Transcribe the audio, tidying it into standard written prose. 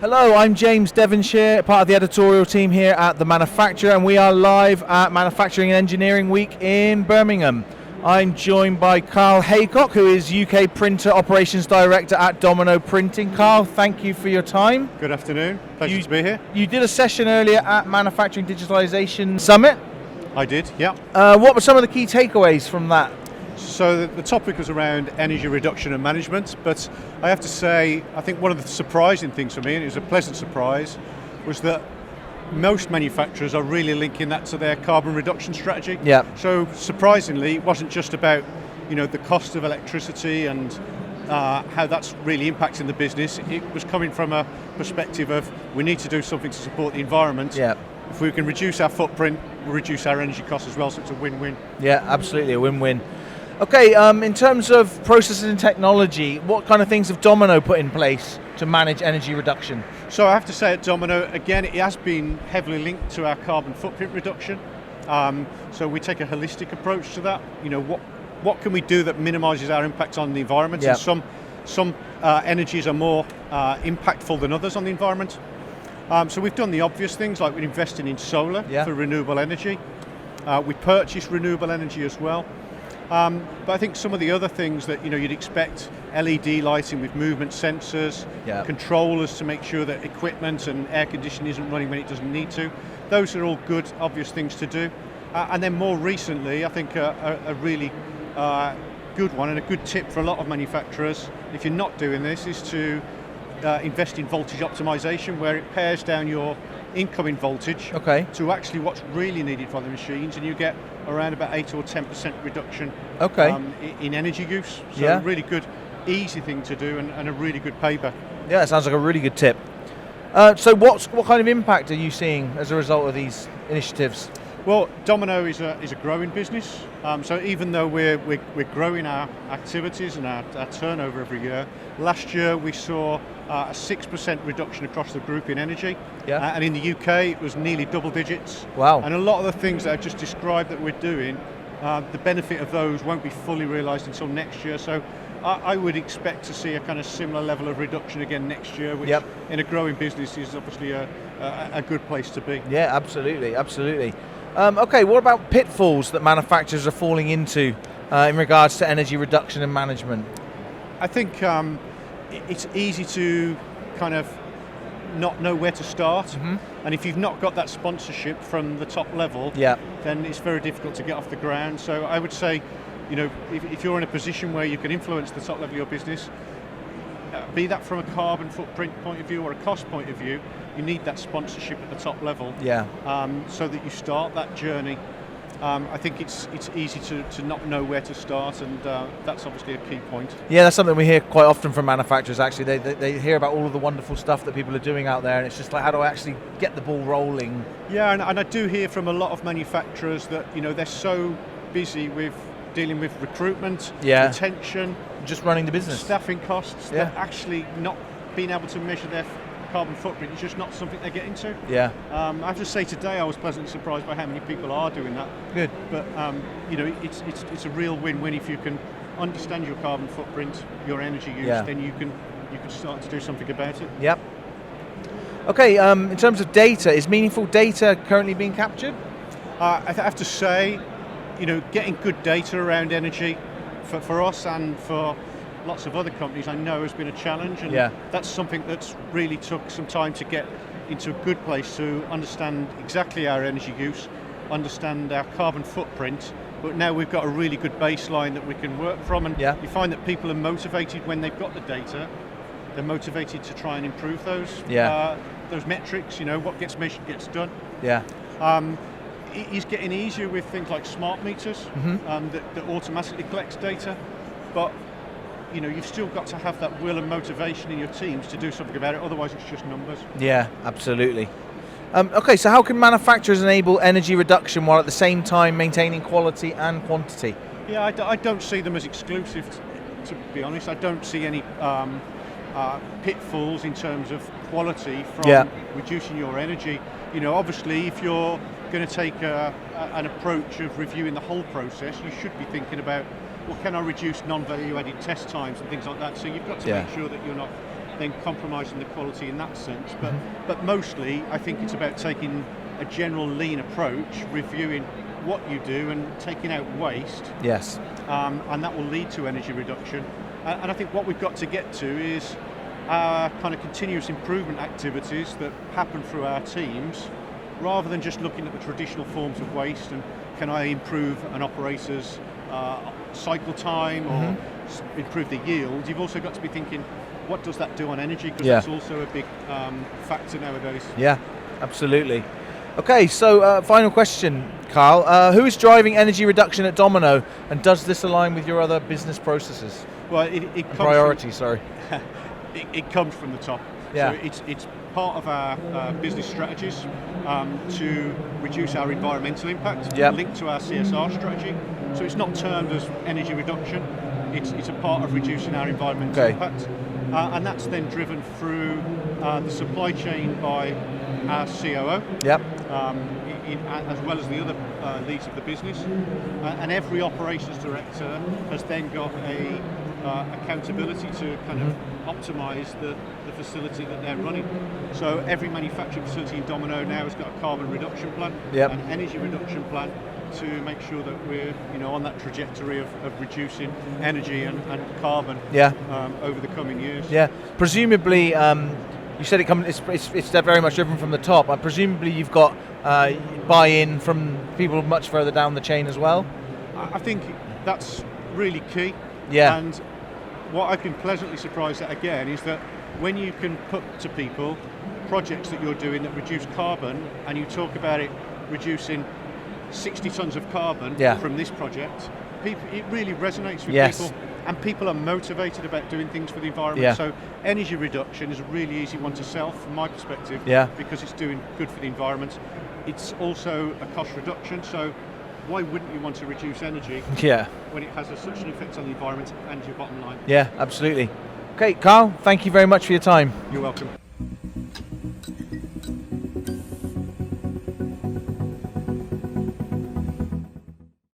Hello, I'm James Devonshire, part of the editorial team here at The Manufacturer, and we are live at Manufacturing and Engineering Week in Birmingham. I'm joined by Carl Haycock, who is UK Printer Operations Director at Domino Printing. Carl, thank you for your time. Good afternoon, pleasure to be here. You did a session earlier at Manufacturing Digitalisation Summit. I did, yeah. What were some of the key takeaways from that? So the topic was around energy reduction and management, but I have to say, I think one of the surprising things for me, and it was a pleasant surprise, was that most manufacturers are really linking that to their carbon reduction strategy. Yeah. So surprisingly, it wasn't just about, the cost of electricity and how that's really impacting the business. It was coming from a perspective of we need to do something to support the environment. Yeah. If we can reduce our footprint, we'll reduce our energy costs as well, so it's a win-win. Yeah, absolutely, a win-win. Okay, in terms of processes and technology, what kind of things have Domino put in place to manage energy reduction? So I have to say at Domino, again, it has been heavily linked to our carbon footprint reduction. So we take a holistic approach to that. What can we do that minimises our impact on the environment? Yep. And some energies are more impactful than others on the environment. So we've done the obvious things, like we're investing in solar for renewable energy. We purchase renewable energy as well. But I think some of the other things that you'd expect, LED lighting with movement sensors, controllers to make sure that equipment and air conditioning isn't running when it doesn't need to, those are all good, obvious things to do. And then more recently, I think a really good one and a good tip for a lot of manufacturers, if you're not doing this, is to invest in voltage optimization, where it pares down your incoming voltage to actually what's really needed for the machines, and you get around about 8 or 10% reduction in energy use. So really good, easy thing to do, and a really good payback. Yeah, it sounds like a really good tip. So what kind of impact are you seeing as a result of these initiatives? Well, Domino is a growing business. So even though we're growing our activities and our turnover every year, last year we saw a 6% reduction across the group in energy. And in the UK it was nearly double digits. Wow. And a lot of the things that I just described that we're doing, the benefit of those won't be fully realised until next year. So I would expect to see a kind of similar level of reduction again next year, which in a growing business is obviously a good place to be. Yeah, absolutely, absolutely. Okay, what about pitfalls that manufacturers are falling into in regards to energy reduction and management? I think it's easy to kind of not know where to start, and if you've not got that sponsorship from the top level, then it's very difficult to get off the ground. So I would say, if you're in a position where you can influence the top level of your business, be that from a carbon footprint point of view or a cost point of view, you need that sponsorship at the top level, so that you start that journey. I think it's easy to not know where to start, and that's obviously a key point. Yeah, that's something we hear quite often from manufacturers. Actually, they hear about all of the wonderful stuff that people are doing out there, and it's just like, how do I actually get the ball rolling? Yeah, and I do hear from a lot of manufacturers that they're so busy with dealing with recruitment, retention, just running the business, staffing costs, that actually not being able to measure their carbon footprint is just not something they get into. I have to say today I was pleasantly surprised by how many people are doing that. Good. But it's a real win-win if you can understand your carbon footprint, your energy use, then you can start to do something about it. Yep. Okay, in terms of data, is meaningful data currently being captured? I have to say, getting good data around energy for us and for lots of other companies, I know has been a challenge, and that's something that's really took some time to get into a good place to understand exactly our energy use, understand our carbon footprint, but now we've got a really good baseline that we can work from, and you find that people are motivated when they've got the data. They're motivated to try and improve those metrics. What gets measured gets done. It is getting easier with things like smart meters that automatically collects data, but you've still got to have that will and motivation in your teams to do something about it, otherwise it's just numbers. Yeah, absolutely. Okay, so how can manufacturers enable energy reduction while at the same time maintaining quality and quantity? Yeah, I don't see them as exclusive, to be honest. I don't see any pitfalls in terms of quality from reducing your energy. Obviously if you're going to take an approach of reviewing the whole process, you should be thinking about, well, can I reduce non-value added test times and things like that? So you've got to make sure that you're not then compromising the quality in that sense. But mostly, I think it's about taking a general lean approach, reviewing what you do and taking out waste. Yes. And that will lead to energy reduction. And I think what we've got to get to is our kind of continuous improvement activities that happen through our teams, rather than just looking at the traditional forms of waste and can I improve an operator's cycle time or improve the yield. You've also got to be thinking, what does that do on energy? Because that's also a big factor nowadays. Yeah, absolutely. Okay, so final question, Carl. Who is driving energy reduction at Domino, and does this align with your other business processes? Well, it comes priorities, it comes from the top. Yeah. So it's part of our business strategies to reduce our environmental impact, linked to our CSR strategy. So it's not termed as energy reduction. It's a part of reducing our environmental impact. And that's then driven through the supply chain by our COO, as well as the other leads of the business. And every operations director has then got a accountability to kind of optimise the facility that they're running. So every manufacturing facility in Domino now has got a carbon reduction plan, an energy reduction plan, to make sure that we're on that trajectory of reducing energy and carbon over the coming years. Yeah, presumably you said it's very much driven from the top. Presumably you've got buy-in from people much further down the chain as well. I think that's really key. Yeah. And what I've been pleasantly surprised at again is that when you can put to people projects that you're doing that reduce carbon, and you talk about it reducing 60 tons of carbon from this project, it really resonates with people, and people are motivated about doing things for the environment. So energy reduction is a really easy one to sell from my perspective, because it's doing good for the environment. It's also a cost reduction, so why wouldn't you want to reduce energy when it has such an effect on the environment and your bottom line? Yeah, absolutely. Okay, Carl, thank you very much for your time. You're welcome.